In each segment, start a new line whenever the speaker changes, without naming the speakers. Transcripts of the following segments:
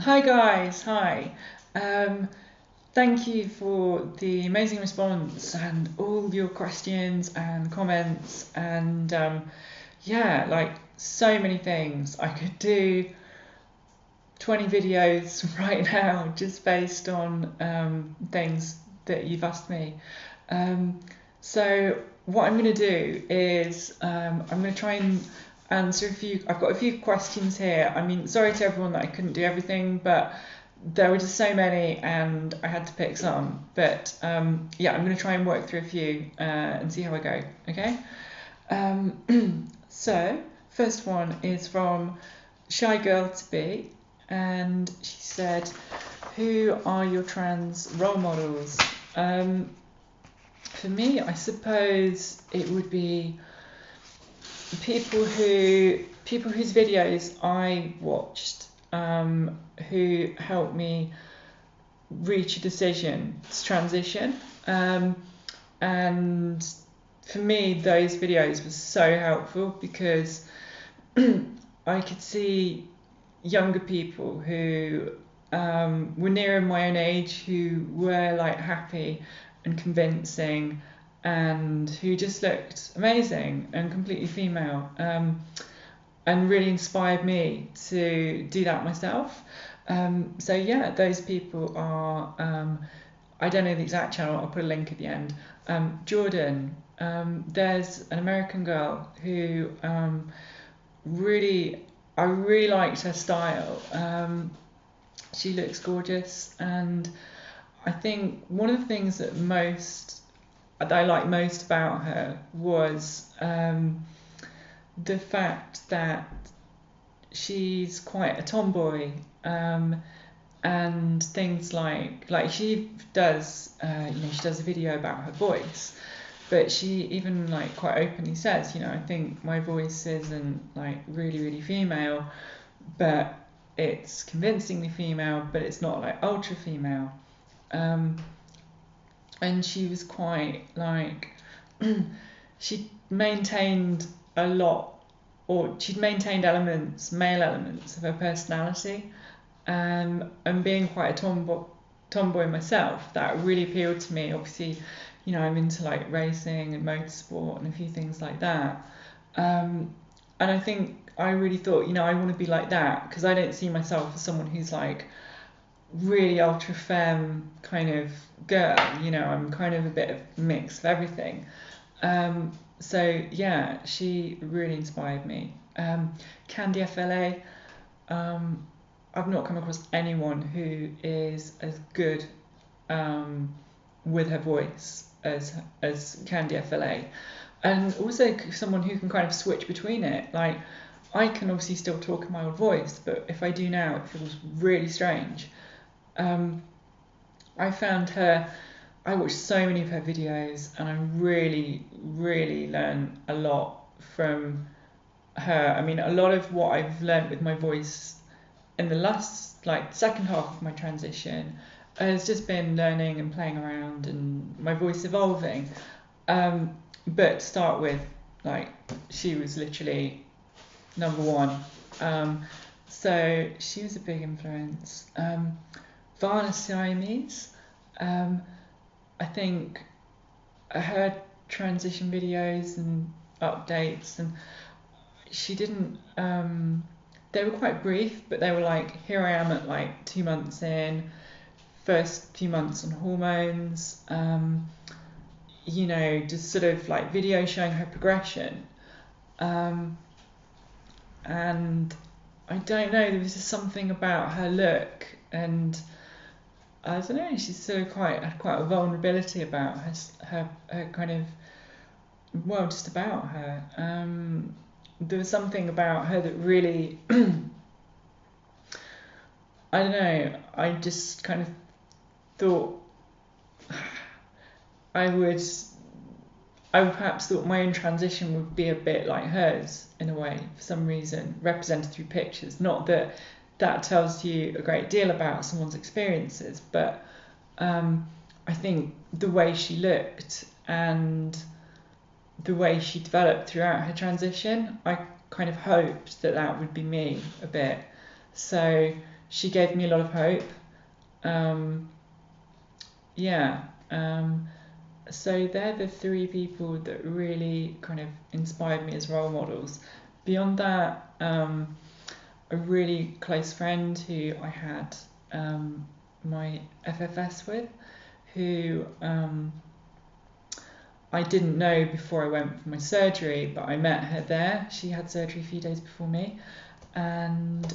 Hi guys, hi. Um, Thank you for the amazing response and all your questions and comments and yeah, like so many things. I could do 20 videos right now just based on things that you've asked me. Um, so what I'm going to do is I'm going to try and answer a few. I've got a few questions here. I mean, sorry to everyone that I couldn't do everything, but there were just so many and I had to pick some. But yeah, I'm going to try and work through a few and see how I go. Okay. So first one is from Shy Girl to Be, and she said, "Who are your trans role models?" For me, I suppose it would be people whose videos I watched, who helped me reach a decision to transition. And for me, those videos were so helpful because I could see younger people who were nearer my own age who were like happy and convincing and who just looked amazing and completely female, and really inspired me to do that myself. So yeah, those people are, I don't know the exact channel, I'll put a link at the end. Jordan, there's an American girl who really, I really liked her style. She looks gorgeous, and I think one of the things that I liked most about her was the fact that she's quite a tomboy, and things like she does, she does a video about her voice, but she even like quite openly says, I think my voice isn't like really female, but it's convincingly female, but it's not like ultra female. Um, and she was quite like she maintained a lot, or she'd maintained male elements of her personality, and being quite a tomboy myself, that really appealed to me. Obviously, I'm into like racing and motorsport and a few things like that. And I think I really thought, I want to be like that because I don't see myself as someone who's like really ultra femme kind of girl. I'm kind of a bit of a mix of everything. So yeah, she really inspired me. Candy FLA. I've not come across anyone who is as good with her voice as Candy FLA, and also someone who can kind of switch between it. Like, I can obviously still talk in my old voice, but if I do now, it feels really strange. I found her. I watched so many of her videos, and I really learned a lot from her. I mean, a lot of what I've learned with my voice in the last, like, second half of my transition has just been learning and playing around and my voice evolving. But to start with, like, she was literally number one. So she was a big influence. Varna Siamese, I think her transition videos and updates, and she didn't, they were quite brief, but they were like, here I am at like 2 months in, first few months on hormones, just sort of like video showing her progression. And I don't know, there was just something about her look, and I don't know, she's sort of had quite a vulnerability about her kind of, well, just about her. There was something about her that really, I don't know, I just kind of thought I would I perhaps thought my own transition would be a bit like hers in a way, for some reason, represented through pictures. Not that that tells you a great deal about someone's experiences, but I think the way she looked and the way she developed throughout her transition, I kind of hoped that that would be me a bit. So she gave me a lot of hope. Um, yeah. So they're the three people that really kind of inspired me as role models. Beyond that, a really close friend who I had my FFS with, who I didn't know before I went for my surgery, but I met her there. She had surgery a few days before me, and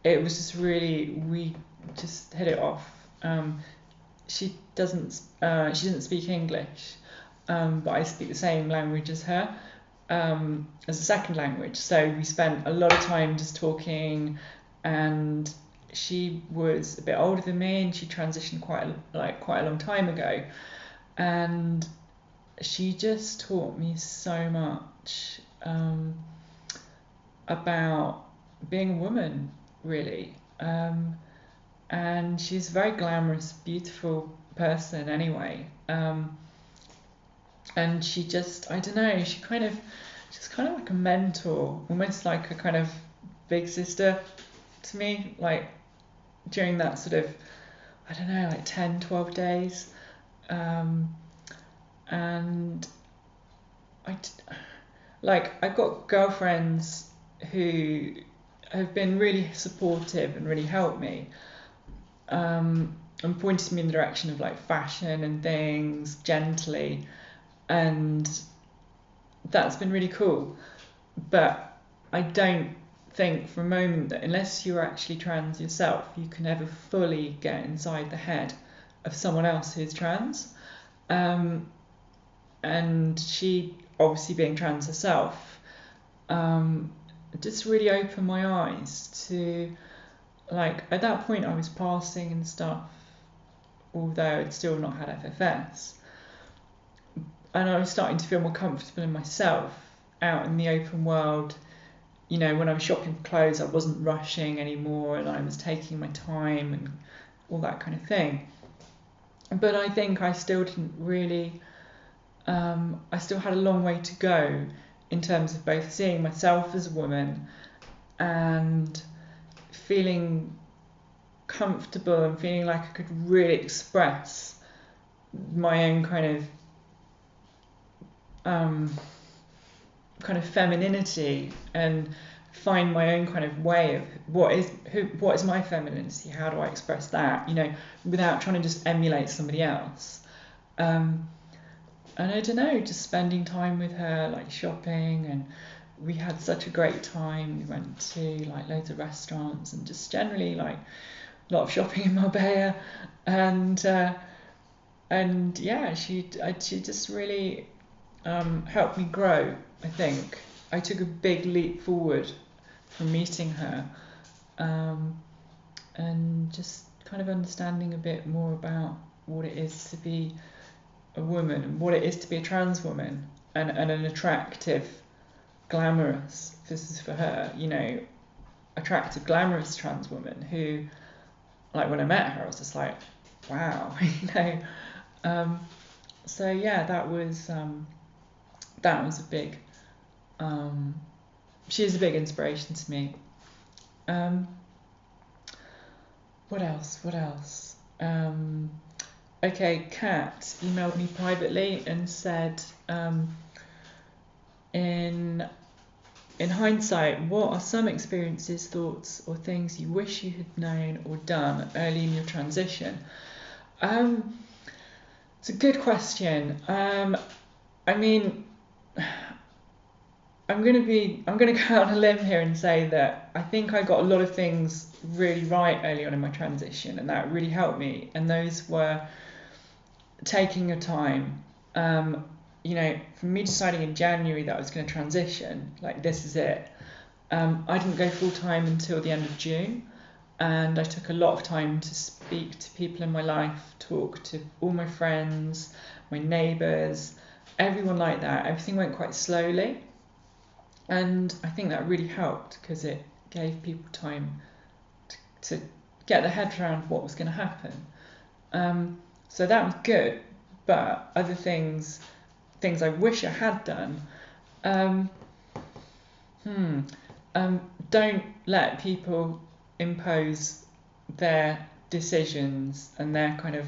it was just really, we just hit it off. She doesn't speak English, but I speak the same language as her as a second language. So we spent a lot of time just talking, and she was a bit older than me, and she transitioned quite a long time ago, and she just taught me so much about being a woman, really. And she's a very glamorous, beautiful person anyway. And she just, I don't know, she's kind of like a mentor, almost like a kind of big sister to me, like during that sort of, I don't know, like 10, 12 days. And I've got girlfriends who have been really supportive and really helped me, and pointed me in the direction of like fashion and things gently, and that's been really cool. But I don't think for a moment that unless you're actually trans yourself, you can ever fully get inside the head of someone else who's trans. And she, obviously being trans herself, just really opened my eyes to, like, at that point I was passing and stuff, although I'd still not had FFS, and I was starting to feel more comfortable in myself out in the open world. You know, when I was shopping for clothes, I wasn't rushing anymore, and I was taking my time and all that kind of thing. But I think I still didn't really, I still had a long way to go in terms of both seeing myself as a woman and feeling comfortable and feeling like I could really express my own kind of femininity and find my own kind of way of what is my femininity, how do I express that, you know, without trying to just emulate somebody else. And I don't know, just spending time with her, like shopping, and we had such a great time. We went to like loads of restaurants and just generally like a lot of shopping in Marbella, and yeah, she just really helped me grow. I think I took a big leap forward from meeting her, and just kind of understanding a bit more about what it is to be a woman and what it is to be a trans woman, and an attractive, glamorous, this is for her, you know, attractive, glamorous trans woman who, like, when I met her I was just like, wow, you know. So yeah, that was a big, she is a big inspiration to me. What else? Okay, Kat emailed me privately and said, in hindsight, what are some experiences, thoughts, or things you wish you had known or done early in your transition? It's a good question. I mean, I'm gonna go out on a limb here and say that I think I got a lot of things really right early on in my transition, and that really helped me. And those were taking your time. You know, from me deciding in January that I was going to transition, like, this is it. I didn't go full time until the end of June, and I took a lot of time to speak to people in my life, talk to all my friends, my neighbours, everyone like that. Everything went quite slowly, and I think that really helped because it gave people time to get their heads around what was going to happen. So that was good, but other things I wish I had done. Don't let people impose their decisions and their kind of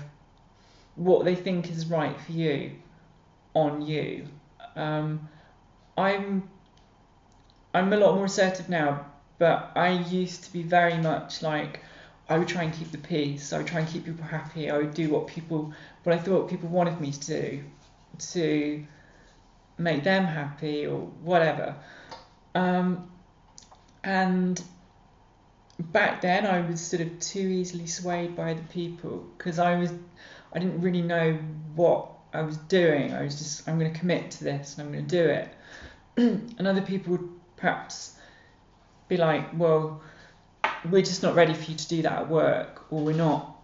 what they think is right for you on you. Um, I'm I'm a lot more assertive now, but I used to be very much like I would try and keep the peace. I would try and keep people happy. I would do what I thought people wanted me to do, to make them happy or whatever. Um, and back then, I was sort of too easily swayed by the people because I didn't really know what I was doing. I was just, I'm going to commit to this and I'm going to do it. And other people would perhaps be like, well, we're just not ready for you to do that at work, or we're not,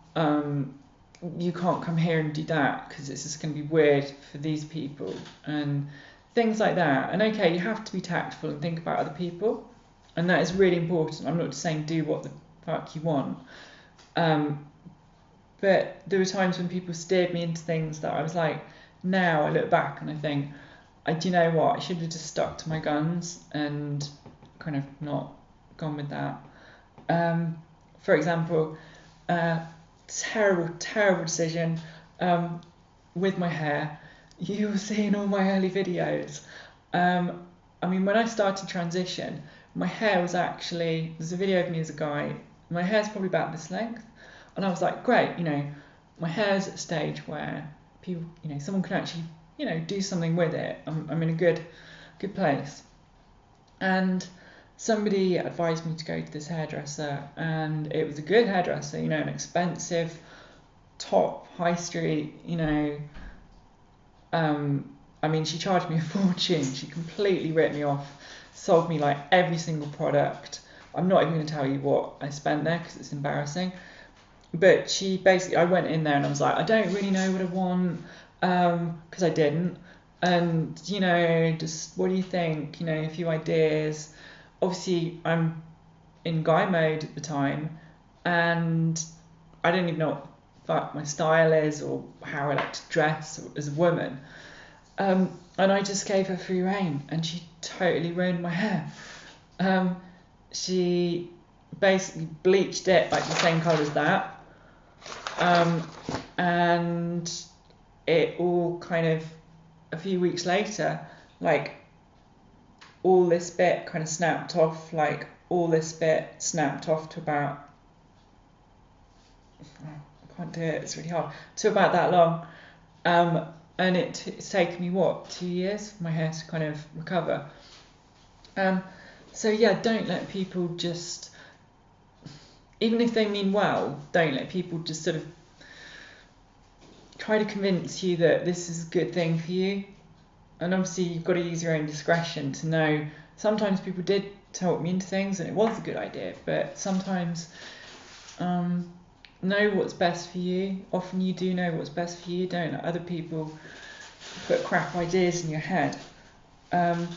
you can't come here and do that because it's just going to be weird for these people, and things like that. And okay, you have to be tactful and think about other people, and that is really important. I'm not just saying do what the fuck you want. But there were times when people steered me into things that I was like, now I look back and I think, do you know what? I should have just stuck to my guns and kind of not gone with that. For example, terrible decision with my hair. You will see in all my early videos. I mean, when I started transition, my hair was actually, there's a video of me as a guy, my hair's probably about this length. And I was like, great, my hair's at a stage where people, someone can actually, do something with it. I'm in a good place. And somebody advised me to go to this hairdresser, and it was a good hairdresser, an expensive, top, high street, I mean, she charged me a fortune. She completely ripped me off, sold me like every single product. I'm not even going to tell you what I spent there because it's embarrassing. But she basically, I went in there and I was like, I don't really know what I want, because I didn't. And, just what do you think? A few ideas. Obviously, I'm in guy mode at the time, and I don't even know what my style is or how I like to dress as a woman. And I just gave her free rein, and she totally ruined my hair. She basically bleached it like the same colour as that. And it all kind of, a few weeks later, like all this bit kind of snapped off, like all this bit snapped off to about, I can't do it, it's really hard, to about that long. And it's taken me, 2 years for my hair to kind of recover. So yeah, don't let people just, even if they mean well, don't let people just sort of try to convince you that this is a good thing for you. And obviously you've got to use your own discretion to know. Sometimes people did talk me into things and it was a good idea, but sometimes know what's best for you. Often you do know what's best for you. Don't let other people put crap ideas in your head. And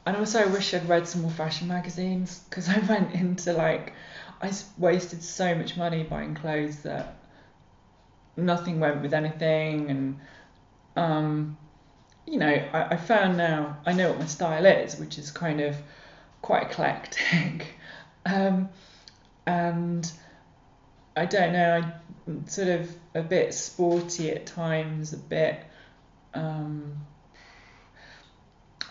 also I wish I'd read some more fashion magazines, because I went into I wasted so much money buying clothes that nothing went with anything. And I found now I know what my style is, which is kind of quite eclectic. And I don't know, I'm sort of a bit sporty at times, a bit I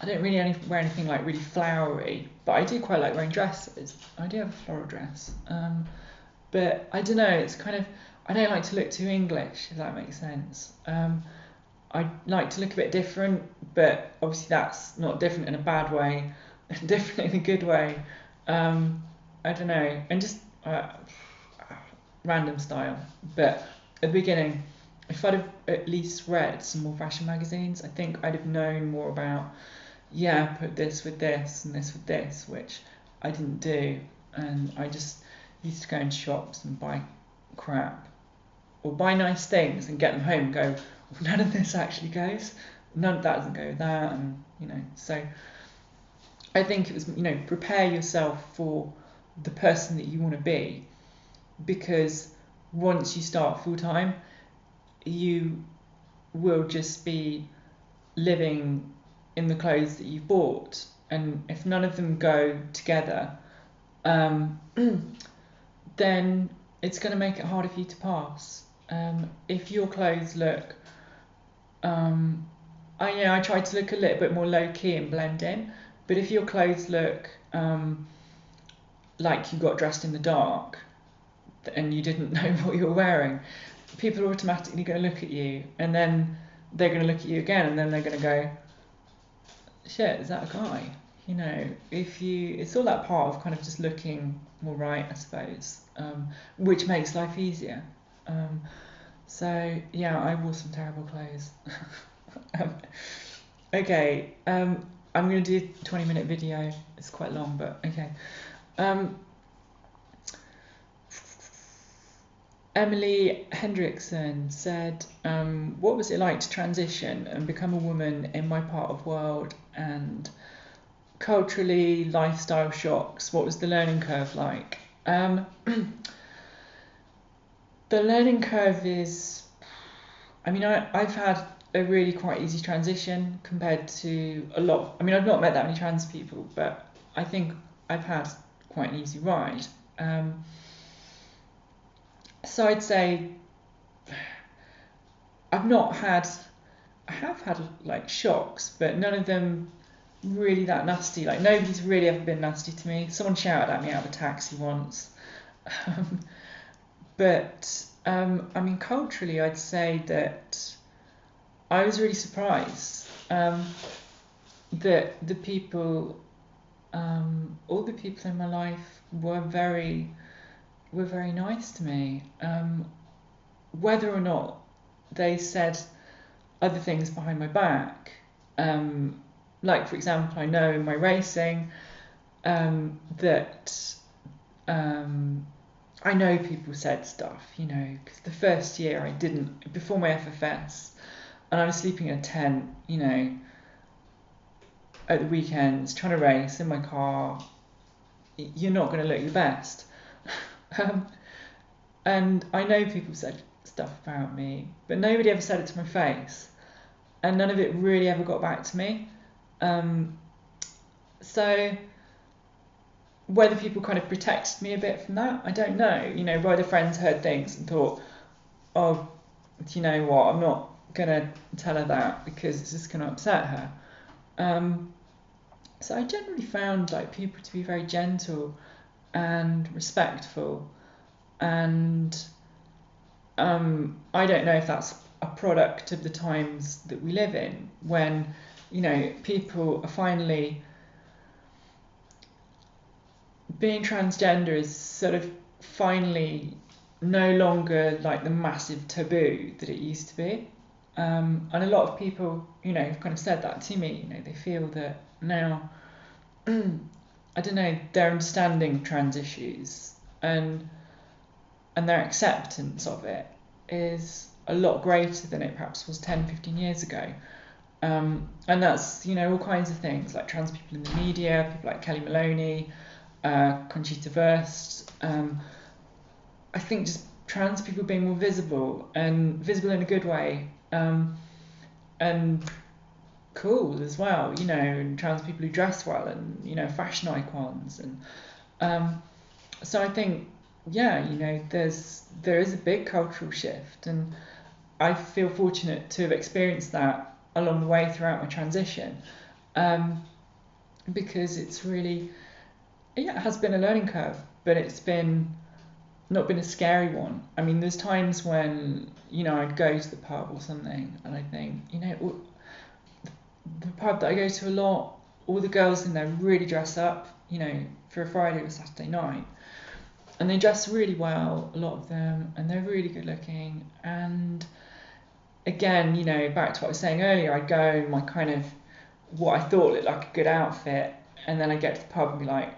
don't really wear anything like really flowery, but I do quite like wearing dresses. I do have a floral dress. But I don't know, it's kind of, I don't like to look too English, if that makes sense. I like to look a bit different, but obviously that's not different in a bad way, different in a good way. I don't know, and just random style. But at the beginning, if I'd have at least read some more fashion magazines, I think I'd have known more about, put this with this and this with this, which I didn't do. And I just used to go in shops and buy crap, or buy nice things and get them home and go, well, none of this actually goes, none of that doesn't go with that, and so I think it was, prepare yourself for the person that you want to be, because once you start full time, you will just be living in the clothes that you've bought, and if none of them go together, um, then it's going to make it harder for you to pass. If your clothes look, I try to look a little bit more low key and blend in, but if your clothes look like you got dressed in the dark and you didn't know what you were wearing, people are automatically going to look at you, and then they're going to look at you again, and then they're going to go, shit, is that a guy? You know, it's all that part of kind of just looking more right, I suppose, which makes life easier. So yeah, I wore some terrible clothes. Okay, I'm going to do a 20-minute video. It's quite long, but okay. Emily Hendrickson said, what was it like to transition and become a woman in my part of the world, and culturally, lifestyle shocks? What was the learning curve like? The learning curve is, I've had a really quite easy transition compared to a lot. I've not met that many trans people, but I think I've had quite an easy ride. So I'd say I have had like shocks, but none of them really that nasty. Like, nobody's really ever been nasty to me. Someone shouted at me out of a taxi once. But culturally, I'd say that I was really surprised that the people, all the people in my life were very nice to me. Whether or not they said other things behind my back, like for example, I know in my racing that I know people said stuff, you know, because the first year I didn't, before my FFS, and I was sleeping in a tent, you know, at the weekends, trying to race in my car. You're not going to look your best. And I know people said stuff about me, but nobody ever said it to my face, and none of it really ever got back to me. So whether people kind of protected me a bit from that, I don't know. You know, whether friends heard things and thought, oh, do you know what, I'm not going to tell her that because it's just going to upset her. So I generally found like people to be very gentle and respectful, and I don't know if that's a product of the times that we live in, when, you know, people are finally, being transgender is sort of finally no longer like the massive taboo that it used to be. And a lot of people, you know, have kind of said that to me. You know, they feel that now, I don't know, their understanding of trans issues and their acceptance of it is a lot greater than it perhaps was 10, 15 years ago. And that's, you know, all kinds of things, like trans people in the media, people like Kelly Maloney, Conchita Wurst. I think just trans people being more visible, and visible in a good way, and cool as well, you know, and trans people who dress well, and, you know, fashion icons. And so I think, yeah, you know, there is a big cultural shift, and I feel fortunate to have experienced that along the way throughout my transition, because it's really, yeah, it has been a learning curve, but it's not been a scary one. I mean, there's times when, you know, I'd go to the pub or something, and I think, you know, the pub that I go to a lot, all the girls in there really dress up, you know, for a Friday or Saturday night, and they dress really well, a lot of them, and they're really good looking. And again, you know, back to what I was saying earlier, I'd go in my kind of what I thought looked like a good outfit, and then I'd get to the pub and be like,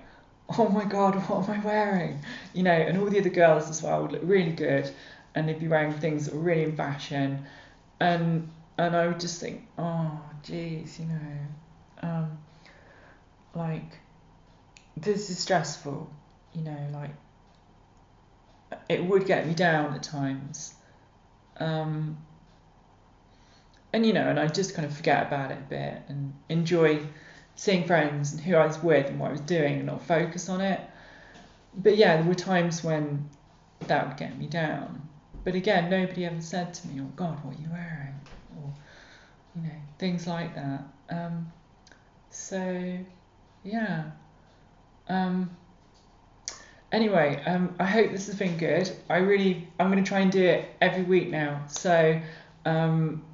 oh my God, what am I wearing? You know, and all the other girls as well would look really good, and they'd be wearing things that were really in fashion, and I would just think, oh geez, you know, like, this is stressful, you know, like, it would get me down at times, and you know, and I just kind of forget about it a bit and enjoy seeing friends and who I was with and what I was doing, and not focus on it. but yeah, there were times when that would get me down. But again, nobody ever said to me, "Oh God, what are you wearing?" or things like that. So yeah. Um, anyway, I hope this has been good. I'm going to try and do it every week now. So um,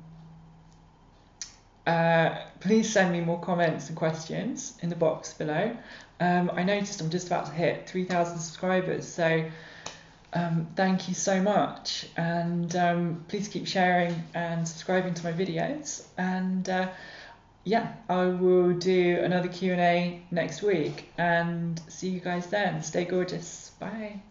please send me more comments and questions in the box below. I noticed I'm just about to hit 3,000 subscribers, so thank you so much, and please keep sharing and subscribing to my videos, and yeah, I will do another Q&A next week, and see you guys then. Stay gorgeous. Bye.